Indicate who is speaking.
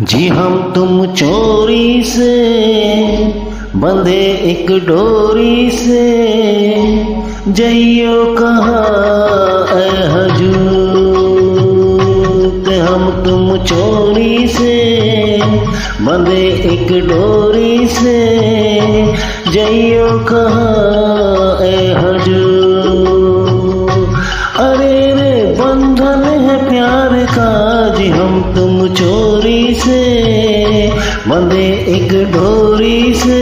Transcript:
Speaker 1: जी हम तुम चोरी से बंधे एक डोरी से, जइयो कहाँ ऐ हजूर। हम तुम चोरी से बंधे एक डोरी से, जइयो कहाँ ऐ हजूर। अरे रे बंधन है प्यार का, जी हम तुम चोरी से बंधे एक डोरी से,